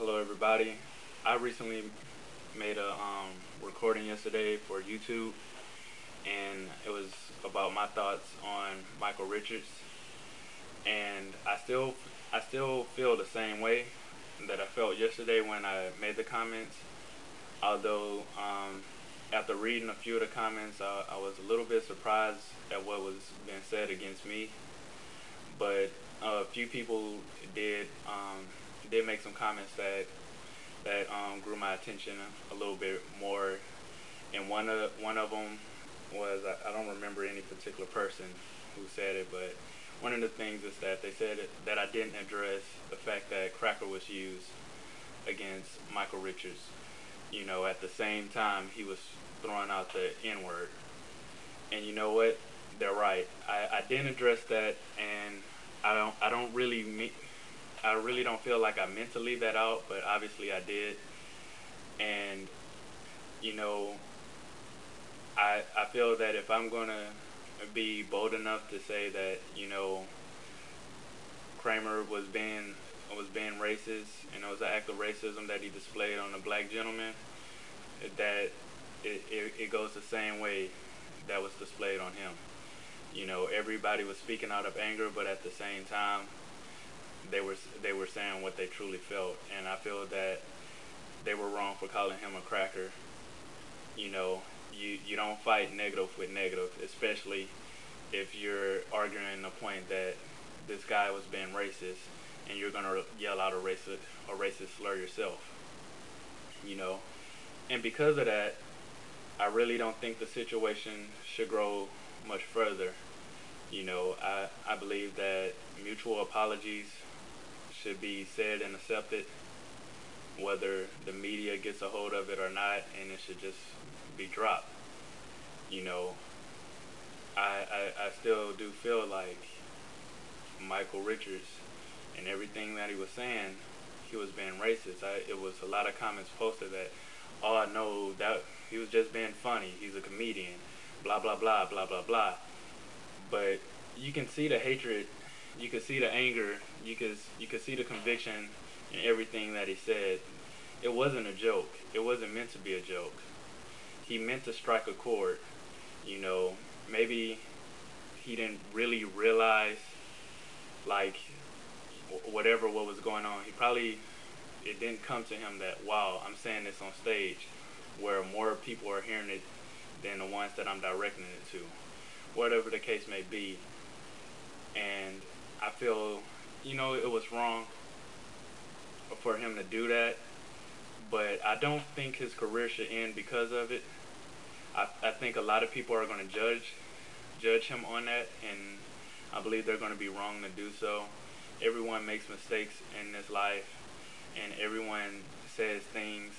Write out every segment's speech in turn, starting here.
Hello, everybody. I recently made a recording yesterday for YouTube, and it was about my thoughts on Micheal Richards. And I still feel the same way that I felt yesterday when I made the comments. Although after reading a few of the comments, I was a little bit surprised at what was being said against me. But a few people did did make some comments that grew my attention a little bit more. And one of them was I don't remember any particular person who said it, but one of the things is that they said that I didn't address the fact that cracker was used against Micheal Richards. You know, at the same time he was throwing out the N word. And you know what? They're right. I didn't address that, and I don't really I really don't feel like I meant to leave that out, but obviously I did. And you know, I feel that if I'm gonna be bold enough to say that Kramer was being racist, and it was an act of racism that he displayed on a black gentleman, that it goes the same way that was displayed on him. You know, everybody was speaking out of anger, but at the same time, they were saying what they truly felt, and I feel that they were wrong for calling him a cracker. You know, you don't fight negative with negative, especially if you're arguing the point that this guy was being racist, and you're gonna yell out a racist slur yourself. You know, and because of that, I really don't think the situation should grow much further. You know, I believe that mutual apologies should be said and accepted, whether the media gets a hold of it or not, and it should just be dropped. You know, I still do feel like Micheal Richards and everything that he was saying, he was being racist. It was a lot of comments posted that, oh, I know that he was just being funny. He's a comedian, blah blah blah blah blah blah. But you can see the hatred, you can see the anger, you could see the conviction in everything that he said. It wasn't a joke. It wasn't meant to be a joke. He meant to strike a chord. You know, maybe he didn't really realize, like, whatever what was going on. He probably, it didn't come to him that, wow, I'm saying this on stage where more people are hearing it than the ones that I'm directing it to, whatever the case may be. And I feel, it was wrong for him to do that, but I don't think his career should end because of it. I think a lot of people are going to judge him on that, and I believe they're going to be wrong to do so. Everyone makes mistakes in this life, and everyone says things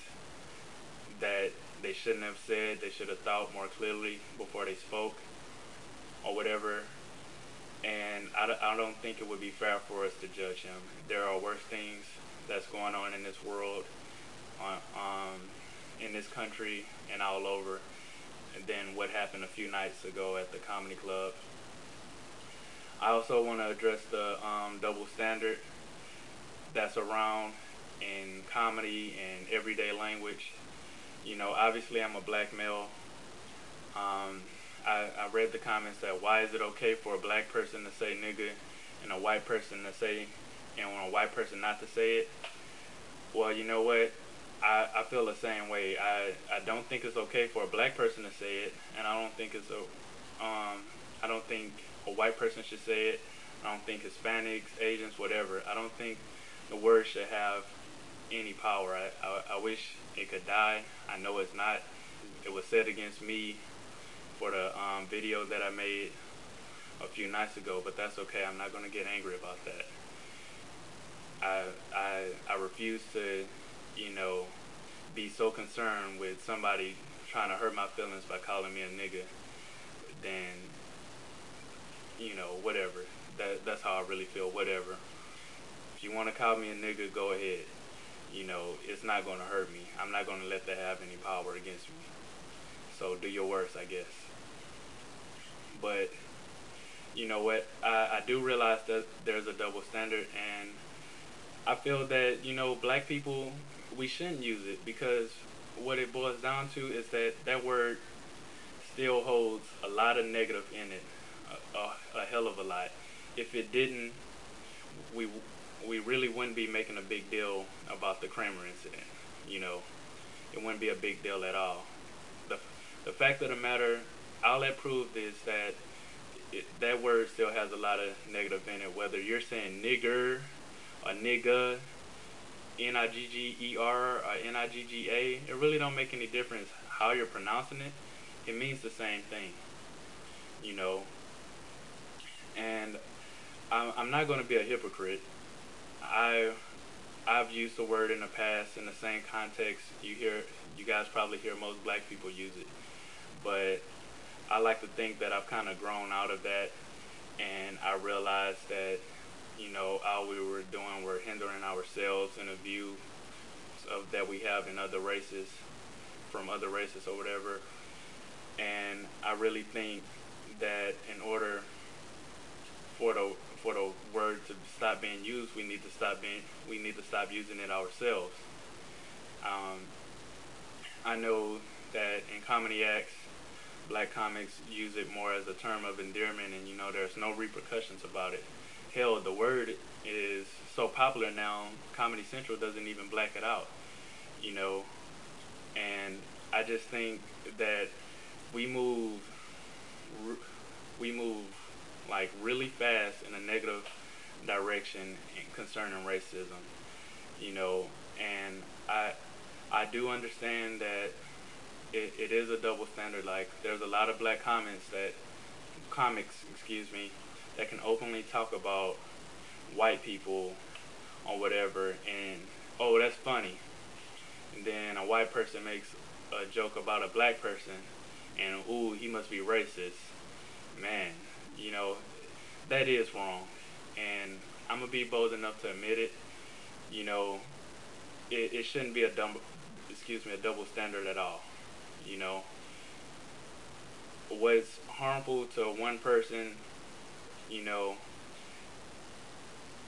that they shouldn't have said. They should have thought more clearly before they spoke, or whatever. And I don't think it would be fair for us to judge him. There are worse things that's going on in this world, in this country, and all over, than what happened a few nights ago at the comedy club. I also want to address the double standard that's around in comedy and everyday language. You know, obviously I'm a black male. I read the comments that why is it okay for a black person to say nigga and a white person to say, and a white person not to say it. Well, you know what? I feel the same way. I don't think it's okay for a black person to say it, and I don't think a white person should say it. I don't think Hispanics, Asians, whatever. I don't think the word should have any power. I wish it could die. I know it's not. It was said against me for the video that I made a few nights ago, but that's okay. I'm not going to get angry about that. I refuse to, be so concerned with somebody trying to hurt my feelings by calling me a nigga. Then, whatever. That's how I really feel. Whatever. If you want to call me a nigga, go ahead. It's not going to hurt me. I'm not going to let that have any power against me. So do your worst, I guess. But you know what? I do realize that there's a double standard, and I feel that, black people, we shouldn't use it because what it boils down to is that that word still holds a lot of negative in it, a hell of a lot. If it didn't, we we really wouldn't be making a big deal about the Kramer incident. You know, it wouldn't be a big deal at all. The the fact of the matter, all that proved is that that word still has a lot of negative in it. Whether you're saying nigger, or nigga, Nigger or Nigga, it really don't make any difference how you're pronouncing it. It means the same thing, you know. And I'm not going to be a hypocrite. I I've used the word in the past in the same context. You guys probably hear most black people use it, but I like to think that I've kind of grown out of that, and I realized that all we were doing were hindering ourselves in a view of that we have in other races, from other races or whatever. And I really think that in order for the word to stop being used, we need to stop using it ourselves. Um, I know that in comedy acts, black comics use it more as a term of endearment, and there's no repercussions about it. Hell, the word is so popular now, Comedy Central doesn't even black it out, you know. And I just think that we move, we move like really fast in a negative direction concerning racism, you know. And I do understand that it is a double standard. Like there's a lot of black comics, excuse me, that can openly talk about white people or whatever, and oh, that's funny. And then a white person makes a joke about a black person, and ooh, he must be racist. Man, you know, that is wrong. And I'm gonna be bold enough to admit it. You know, it shouldn't be a double standard at all. You know, what's harmful to one person, you know,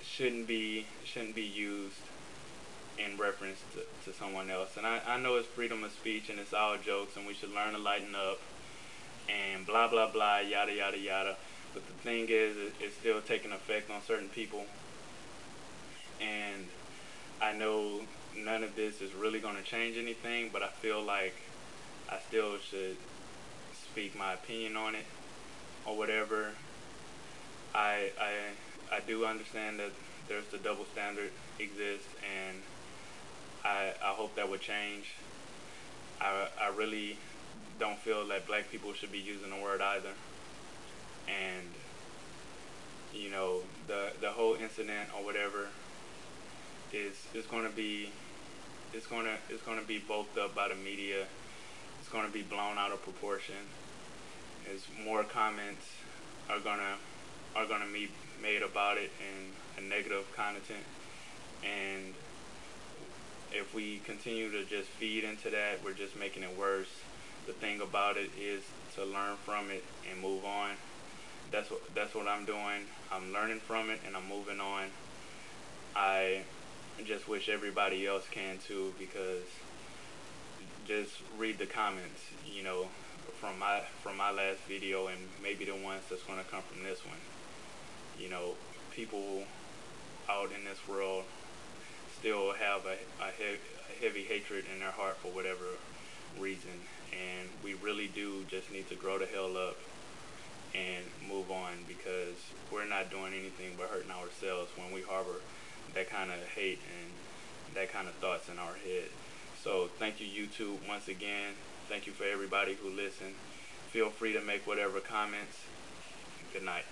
shouldn't be used in reference to someone else. And I know it's freedom of speech and it's all jokes and we should learn to lighten up and blah blah blah, yada yada yada. But the thing is, it's still taking effect on certain people. And I know none of this is really going to change anything, but I feel like I still should speak my opinion on it or whatever. I do understand that there's the double standard exists, and I hope that would change. I really don't feel that black people should be using the word either. And the whole incident or whatever is going to be it's going to be bulked up by the media. It's going to be blown out of proportion. As more comments are gonna be made about it in a negative content, and if we continue to just feed into that, we're just making it worse. The thing about it is to learn from it and move on. That's what I'm doing. I'm learning from it and I'm moving on. I just wish everybody else can too, because just read the comments, from my last video and maybe the ones that's going to come from this one. People out in this world still have a heavy hatred in their heart for whatever reason, and we really do just need to grow the hell up and move on, because we're not doing anything but hurting ourselves when we harbor that kind of hate and that kind of thoughts in our head. So thank you, YouTube, once again. Thank you for everybody who listened. Feel free to make whatever comments. Good night.